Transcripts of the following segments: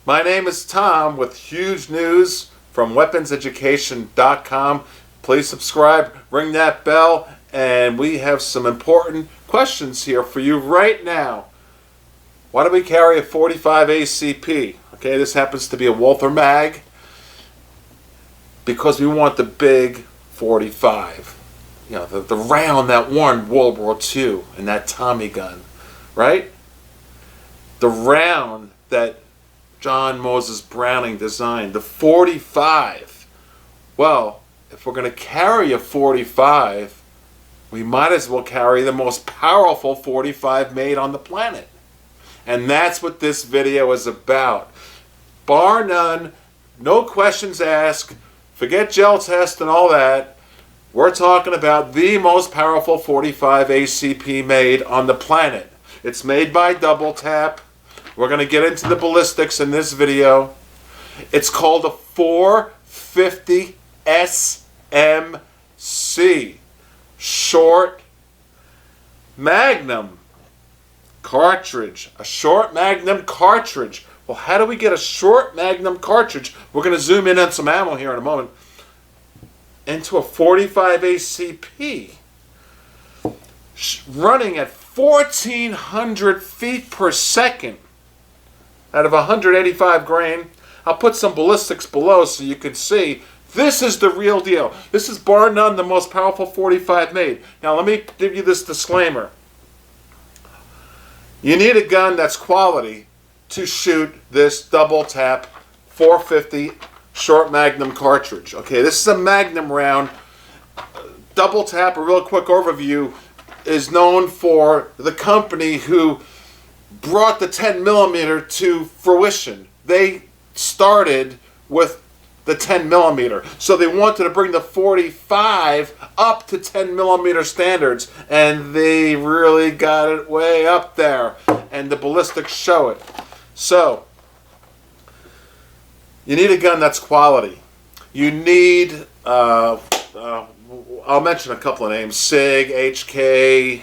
My name is Tom with huge news from weaponseducation.com. Please subscribe, ring that bell, and we have some important questions here for you right now. Why do we carry a 45 ACP? Okay, this happens to be a Walther mag because we want the big 45. You know, the round that won World War II and that Tommy gun, right? The round that John Moses Browning designed, the 45. Well, if we're going to carry a 45, we might as well carry the most powerful 45 made on the planet. And that's what this video is about. Bar none, no questions asked, forget gel test and all that. We're talking about the most powerful 45 ACP made on the planet. It's made by Double Tap. We're going to get into the ballistics in this video. It's called a 450 SMC. Short Magnum cartridge. A short Magnum cartridge. Well, how do we get a short Magnum cartridge? We're going to zoom in on some ammo here in a moment. Into a 45 ACP. Running at 1,400 feet per second. Out of 185 grain. I'll put some ballistics below so you can see. This is the real deal. This is bar none the most powerful 45 made. Now let me give you this disclaimer. You need a gun that's quality to shoot this Double Tap 450 short Magnum cartridge. Okay, this is a Magnum round. Double Tap, a real quick overview, is known for the company who brought the 10mm to fruition. They started with the 10mm, so they wanted to bring the 45 up to 10mm standards, and they really got it way up there, and the ballistics show it. So you need a gun that's quality. You need I'll mention a couple of names: SIG, HK,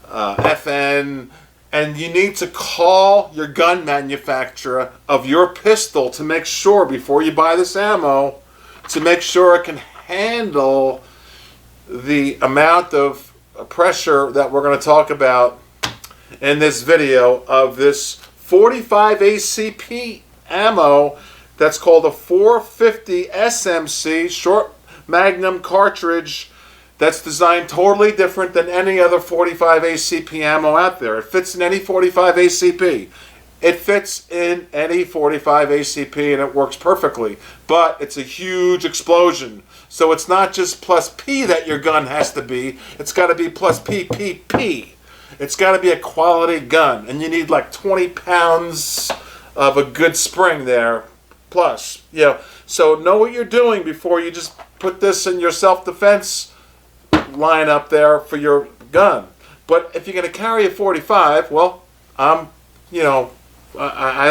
FN. And you need to call your gun manufacturer of your pistol to make sure, before you buy this ammo, to make sure it can handle the amount of pressure that we're going to talk about in this video of this 45 ACP ammo that's called a 450 SMC, short Magnum cartridge, that's designed totally different than any other 45 ACP ammo out there. It fits in any 45 ACP. It fits in any 45 ACP and it works perfectly. But it's a huge explosion. So it's not just plus P that your gun has to be. It's got to be plus PPP. It's got to be a quality gun. And you need like 20 pounds of a good spring there. Plus, you know. So know what you're doing before you just put this in your self-defense line up there for your gun. But if you're going to carry a 45, well, I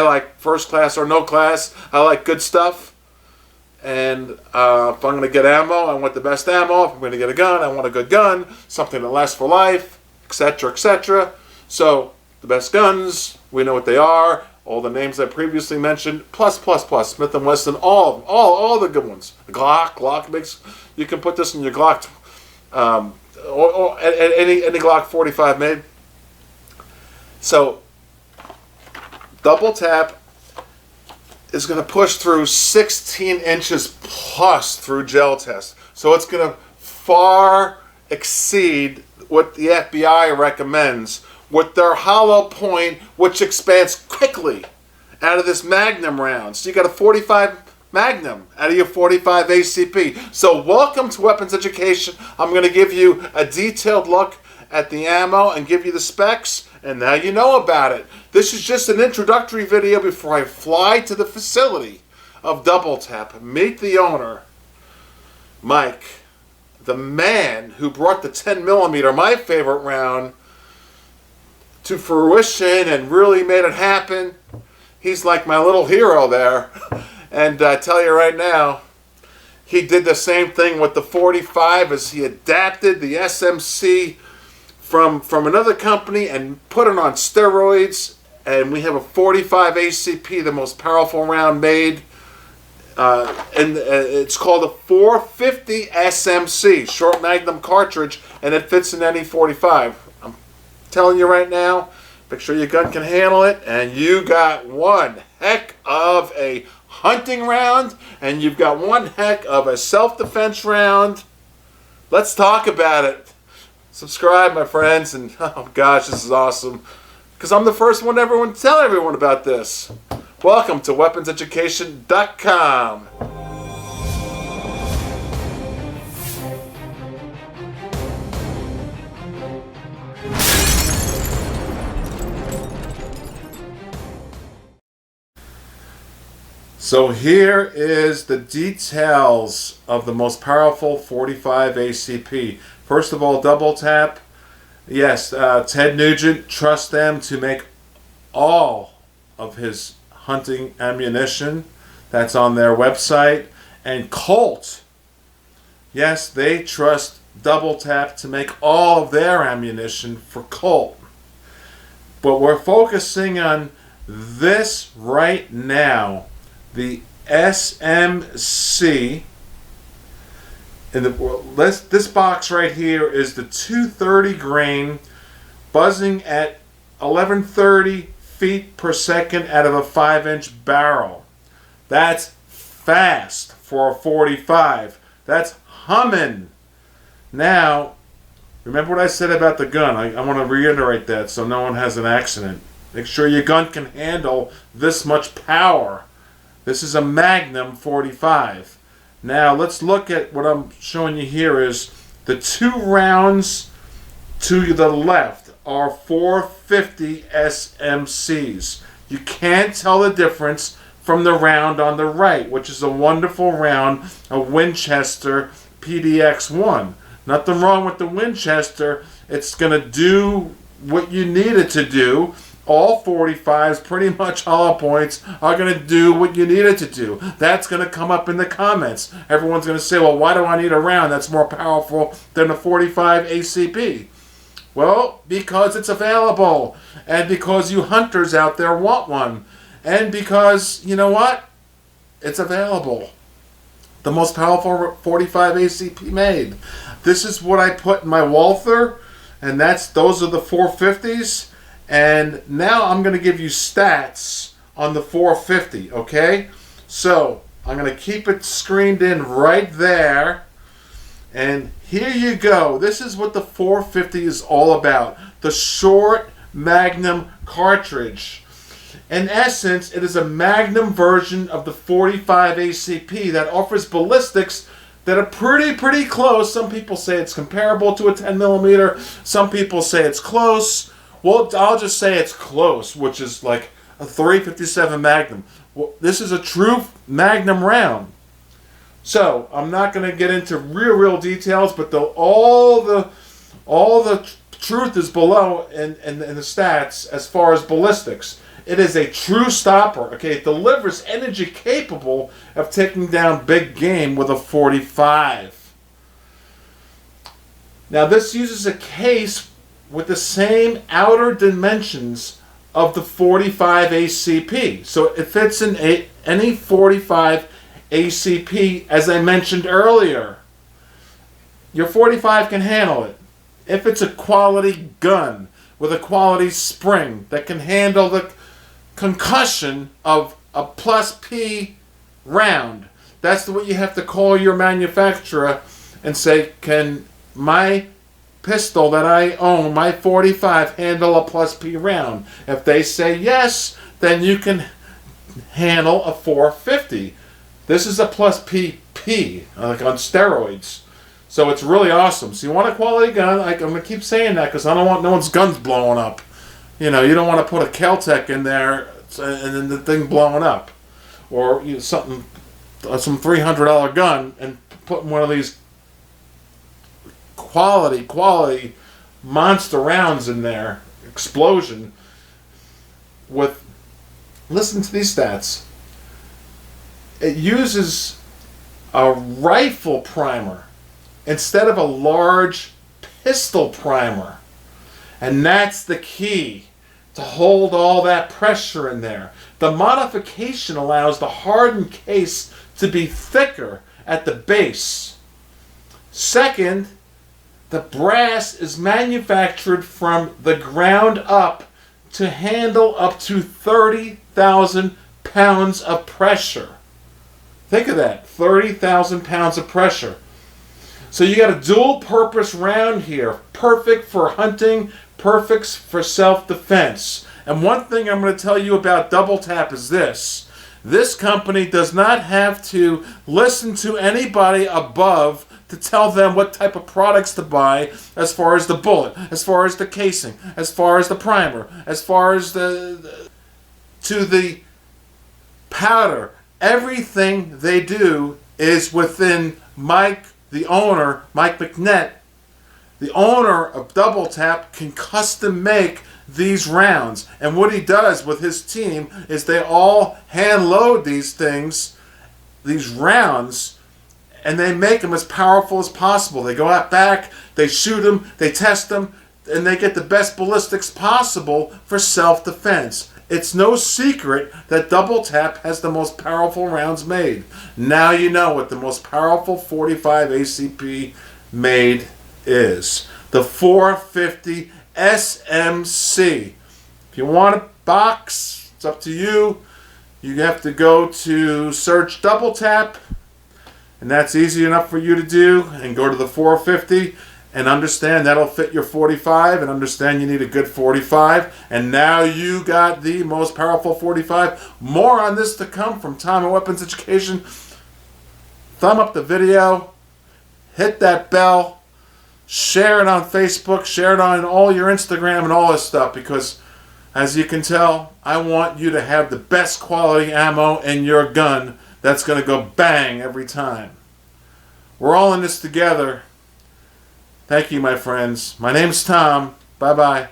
like first class or no class. I like good stuff. And if I'm going to get ammo, I want the best ammo. If I'm going to get a gun, I want a good gun, something that lasts for life, etc., etc. So the best guns, we know what they are. All the names I previously mentioned, plus, Smith & Wesson, all the good ones. The Glock makes, you can put this in your Glock. Or any Glock 45 made. So Double Tap is going to push through 16 inches plus through gel test. So it's going to far exceed what the FBI recommends with their hollow point, which expands quickly out of this Magnum round. So you got a 45 Magnum out of your 45 ACP. So welcome to Weapons Education. I'm going to give you a detailed look at the ammo and give you the specs, and now you know about it. This is just an introductory video before I fly to the facility of Double Tap. Meet the owner, Mike, the man who brought the 10mm, my favorite round, to fruition and really made it happen. He's like my little hero there. And I tell you right now, he did the same thing with the 45 as he adapted the SMC from another company and put it on steroids and we have a 45 ACP, the most powerful round made. And it's called a 450 SMC, short Magnum cartridge, and it fits in any 45. I'm telling you right now, make sure your gun can handle it, and you got one heck of a hunting round, and you've got one heck of a self-defense round. Let's talk about it. Subscribe, my friends, and oh gosh, this is awesome, because I'm the first one to tell everyone about this. Welcome to weaponseducation.com. So here is the details of the most powerful 45 ACP. First of all, double tap. Yes, Ted Nugent trusts them to make all of his hunting ammunition. That's on their website. And Colt, yes, they trust Double Tap to make all of their ammunition for Colt. But we're focusing on this right now, the SMC. This box right here is the 230 grain, buzzing at 1130 feet per second out of a 5-inch barrel. That's fast for a 45. That's humming. Now, remember what I said about the gun. I want to reiterate that so no one has an accident. Make sure your gun can handle this much power. This is a Magnum 45. Now, let's look at what I'm showing you here is the 2 rounds to the left are 450 SMCs. You can't tell the difference from the round on the right, which is a wonderful round, a Winchester PDX-1. Nothing wrong with the Winchester. It's going to do what you need it to do. All 45s, pretty much hollow points, are going to do what you need it to do. That's going to come up in the comments. Everyone's going to say, well, why do I need a round that's more powerful than a 45 ACP? Well, because it's available, and because you hunters out there want one, and because, you know what? It's available. The most powerful 45 ACP made. This is what I put in my Walther, and those are the 450s. And now I'm going to give you stats on the 450, okay? So I'm going to keep it screened in right there. And here you go. This is what the 450 is all about. The short Magnum cartridge. In essence, it is a Magnum version of the 45 ACP that offers ballistics that are pretty close. Some people say it's comparable to a 10 millimeter. Some people say it's close. Well, I'll just say it's close, which is like a 357 Magnum. Well, this is a true Magnum round. So I'm not going to get into real details, but all the truth is below in the stats as far as ballistics. It is a true stopper. Okay, it delivers energy capable of taking down big game with a 45. Now this uses a case with the same outer dimensions of the 45 ACP. So it fits in any 45 ACP, as I mentioned earlier. Your 45 can handle it. If it's a quality gun with a quality spring that can handle the concussion of a plus P round, that's what you have to call your manufacturer and say, can my pistol that I own, my 45, handle a plus P round? If they say yes, then you can handle a 450. This is a plus PP, like on steroids. So it's really awesome. So you want a quality gun, I'm going to keep saying that because I don't want no one's guns blowing up. You know, you don't want to put a Kel-Tec in there and then the thing blowing up. Or some $300 gun and put one of these quality monster rounds in there, explosion, with, listen to these stats. It uses a rifle primer instead of a large pistol primer. And that's the key to hold all that pressure in there. The modification allows the hardened case to be thicker at the base. Second, the brass is manufactured from the ground up to handle up to 30,000 pounds of pressure. Think of that, 30,000 pounds of pressure. So you got a dual purpose round here, perfect for hunting, perfect for self-defense. And one thing I'm going to tell you about Double Tap is this. This company does not have to listen to anybody above to tell them what type of products to buy as far as the bullet, as far as the casing, as far as the primer, as far as the powder. Everything they do is within Mike, the owner, Mike McNett, the owner of Double Tap, can custom make these rounds. And what he does with his team is they all hand load these things, these rounds, and they make them as powerful as possible. They go out back, they shoot them, they test them, and they get the best ballistics possible for self-defense. It's no secret that Double Tap has the most powerful rounds made. Now you know what the most powerful 45 ACP made is. The 450 SMC. If you want a box, it's up to you. You have to go to search Double Tap, and that's easy enough for you to do, and go to the 450 and understand that'll fit your 45, and understand you need a good 45, and now you got the most powerful 45. More on this to come from Tom and Weapons Education. Thumb up the video, hit that bell, share it on Facebook, share it on all your Instagram and all this stuff, because as you can tell, I want you to have the best quality ammo in your gun that's going to go bang every time. We're all in this together. Thank you, my friends. My name's Tom. Bye-bye.